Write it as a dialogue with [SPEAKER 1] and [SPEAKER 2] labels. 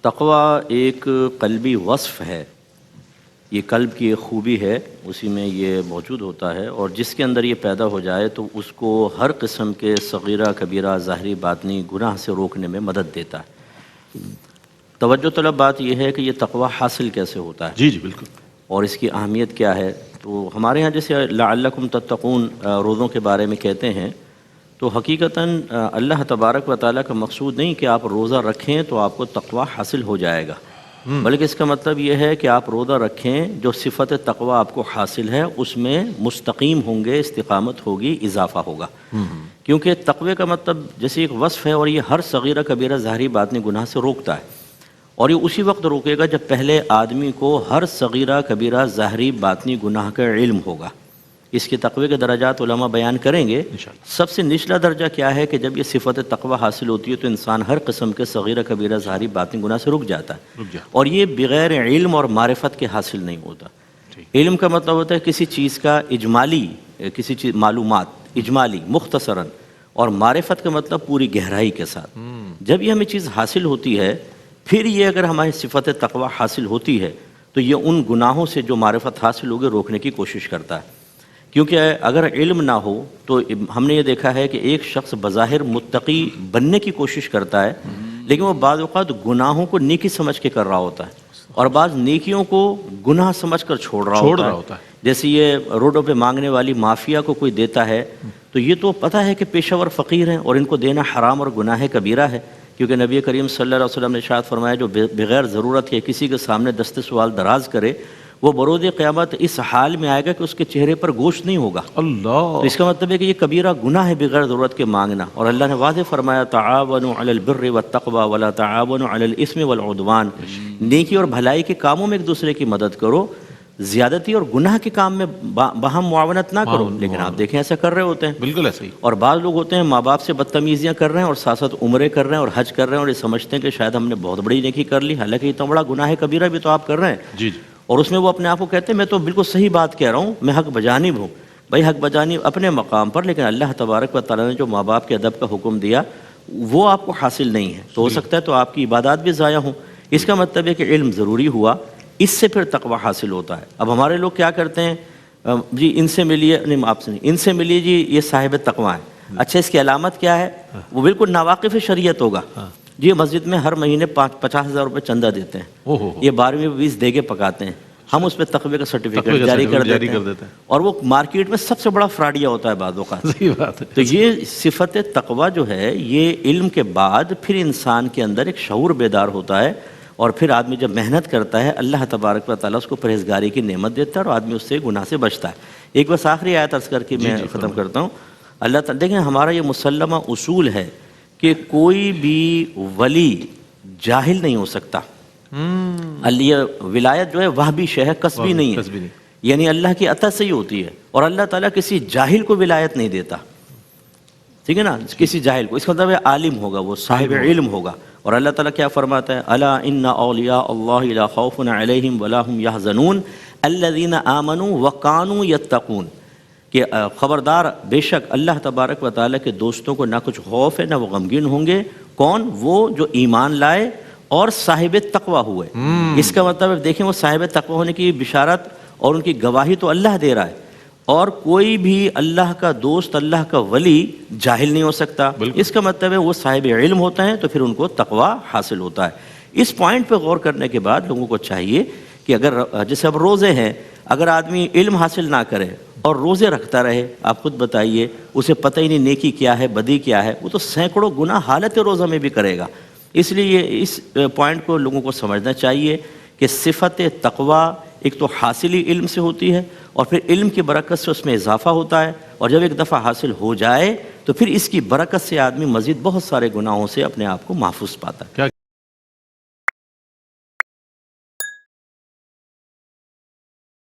[SPEAKER 1] تقوی ایک قلبی وصف ہے، یہ قلب کی ایک خوبی ہے، اسی میں یہ موجود ہوتا ہے، اور جس کے اندر یہ پیدا ہو جائے تو اس کو ہر قسم کے صغیرہ کبیرہ ظاہری باطنی گناہ سے روکنے میں مدد دیتا ہے۔ توجہ طلب بات یہ ہے کہ یہ تقوی حاصل کیسے ہوتا ہے،
[SPEAKER 2] جی بالکل،
[SPEAKER 1] اور اس کی اہمیت کیا ہے۔ تو ہمارے ہاں جیسے لعلکم تتقون روزوں کے بارے میں کہتے ہیں، تو حقیقتاً اللہ تبارک و تعالیٰ کا مقصود نہیں کہ آپ روزہ رکھیں تو آپ کو تقوی حاصل ہو جائے گا، بلکہ اس کا مطلب یہ ہے کہ آپ روزہ رکھیں، جو صفت تقوی آپ کو حاصل ہے اس میں مستقیم ہوں گے، استقامت ہوگی، اضافہ ہوگا۔ کیونکہ تقوی کا مطلب جیسے ایک وصف ہے، اور یہ ہر صغیرہ کبیرہ ظاہری باطنی گناہ سے روکتا ہے، اور یہ اسی وقت روکے گا جب پہلے آدمی کو ہر صغیرہ کبیرہ ظاہری باطنی گناہ کا علم ہوگا۔ اس کی تقوی کے درجات علماء بیان کریں گے۔ سب سے نچلا درجہ کیا ہے کہ جب یہ صفت تقوی حاصل ہوتی ہے تو انسان ہر قسم کے صغیرہ کبیرہ ظاہری باطنی گناہ سے رک جاتا ہے، اور یہ بغیر علم اور معرفت کے حاصل نہیں ہوتا۔ علم کا مطلب ہوتا ہے کسی چیز کا اجمالی، کسی چیز معلومات اجمالی مختصراً، اور معرفت کا مطلب پوری گہرائی کے ساتھ۔ جب یہ ہمیں چیز حاصل ہوتی ہے، پھر یہ اگر ہماری صفت تقوی حاصل ہوتی ہے تو یہ ان گناہوں سے جو معرفت حاصل ہوگی روکنے کی کوشش کرتا ہے۔ کیونکہ اگر علم نہ ہو تو ہم نے یہ دیکھا ہے کہ ایک شخص بظاہر متقی بننے کی کوشش کرتا ہے، لیکن وہ بعض اوقات گناہوں کو نیکی سمجھ کے کر رہا ہوتا ہے، اور بعض نیکیوں کو گناہ سمجھ کر چھوڑ رہا ہوتا ہے۔ جیسے یہ روڈوں پہ مانگنے والی مافیا کو کوئی دیتا ہے تو یہ تو پتہ ہے کہ پیشہ ور فقیر ہیں اور ان کو دینا حرام اور گناہ کبیرہ ہے، کیونکہ نبی کریم صلی اللہ علیہ وسلم نے ارشاد فرمایا جو بغیر ضرورت کے کسی کے سامنے دست سوال دراز کرے وہ بروز قیامت اس حال میں آئے گا کہ اس کے چہرے پر گوشت نہیں ہوگا۔ تو اس کا مطلب ہے کہ یہ کبیرہ گناہ ہے بغیر ضرورت کے مانگنا، اور اللہ نے واضح فرمایا تعاونوا علی البر والتقوی ولا تعاونوا علی الاثم والعدوان، نیکی اور بھلائی کے کاموں میں ایک دوسرے کی مدد کرو، زیادتی اور گناہ کے کام میں باہم معاونت نہ کرو۔ لیکن آپ دیکھیں ایسا کر رہے ہوتے ہیں،
[SPEAKER 2] بالکل ایسا ہی۔
[SPEAKER 1] اور بعض لوگ ہوتے ہیں ماں باپ سے بدتمیزیاں کر رہے ہیں اور ساتھ ساتھ عمرے کر رہے ہیں اور حج کر رہے ہیں، اور یہ سمجھتے ہیں کہ شاید ہم نے بہت بڑی نیکی کر لی، حالانکہ اتنا بڑا گناہ کبیرہ بھی تو آپ کر رہے ہیں۔
[SPEAKER 2] جی
[SPEAKER 1] اور اس میں وہ اپنے آپ کو کہتے ہیں میں تو بالکل صحیح بات کہہ رہا ہوں، میں حق بجانب ہوں۔ بھائی حق بجانب اپنے مقام پر، لیکن اللہ تبارک و تعالیٰ نے جو ماں باپ کے ادب کا حکم دیا وہ آپ کو حاصل نہیں ہے، تو ہو سکتا ہے تو آپ کی عبادات بھی ضائع ہوں۔ اس کا مطلب ہے کہ علم ضروری ہوا، اس سے پھر تقوی حاصل ہوتا ہے۔ اب ہمارے لوگ کیا کرتے ہیں، جی ان سے ملیے، نہیں آپ سے نہیں، ان سے ملیے جی یہ صاحب تقوی ہے، اچھا اس کی علامت کیا ہے، وہ بالکل ناواقف شریعت ہوگا، جی مسجد میں ہر مہینے 50,000 روپے چندہ دیتے ہیں، یہ 12ویں 20 دیگے پکاتے ہیں، ہم اس پہ تقوی کا سرٹیفکیٹ جاری کر دیتے ہیں، اور وہ مارکیٹ میں سب سے بڑا فراڈیا ہوتا ہے بعض اوقات۔ تو یہ صفت تقوی جو ہے یہ علم کے بعد پھر انسان کے اندر ایک شعور بیدار ہوتا ہے، اور پھر آدمی جب محنت کرتا ہے اللہ تبارک و تعالیٰ اس کو پرہیزگاری کی نعمت دیتا ہے اور آدمی اس سے گناہ سے بچتا ہے۔ ایک بس آخری آیت عرض کر کے میں ختم کرتا ہوں۔ اللہ تعالیٰ دیکھیں ہمارا یہ مسلمہ اصول ہے کہ کوئی بھی ولی جاہل نہیں ہو سکتا۔ یہ ولایت جو ہے وہ بھی شے ہے، کسبی نہیں ہے، یعنی اللہ کی عطا سے ہی ہوتی ہے، اور اللہ تعالیٰ کسی جاہل کو ولایت نہیں دیتا، ٹھیک ہے نا، کسی جاہل کو، اس کا مطلب ہے عالم ہوگا، وہ صاحب علم ہوگا۔ اور اللہ تعالیٰ کیا فرماتا ہے، الا ان اولیاء اللہ لا خوف علیہم ولا هم يحزنون الذین آمنوا وکانوا یتقون، کہ خبردار بے شک اللہ تبارک و تعالیٰ کے دوستوں کو نہ کچھ خوف ہے نہ وہ غمگین ہوں گے، کون، وہ جو ایمان لائے اور صاحب تقوی ہوئے۔ اس کا مطلب ہے دیکھیں وہ صاحب تقوی ہونے کی بشارت اور ان کی گواہی تو اللہ دے رہا ہے، اور کوئی بھی اللہ کا دوست، اللہ کا ولی جاہل نہیں ہو سکتا۔ اس کا مطلب ہے وہ صاحب علم ہوتا ہے تو پھر ان کو تقوی حاصل ہوتا ہے۔ اس پوائنٹ پہ غور کرنے کے بعد لوگوں کو چاہیے کہ اگر جیسے اب روزے ہیں، اگر آدمی علم حاصل نہ کرے اور روزے رکھتا رہے، آپ خود بتائیے اسے پتہ ہی نہیں نیکی کیا ہے بدی کیا ہے، وہ تو سینکڑوں گناہ حالت روزہ میں بھی کرے گا۔ اس لیے اس پوائنٹ کو لوگوں کو سمجھنا چاہیے کہ صفت تقوی ایک تو حاصلی علم سے ہوتی ہے، اور پھر علم کی برکت سے اس میں اضافہ ہوتا ہے، اور جب ایک دفعہ حاصل ہو جائے تو پھر اس کی برکت سے آدمی مزید بہت سارے گناہوں سے اپنے آپ کو محفوظ پاتا ہے۔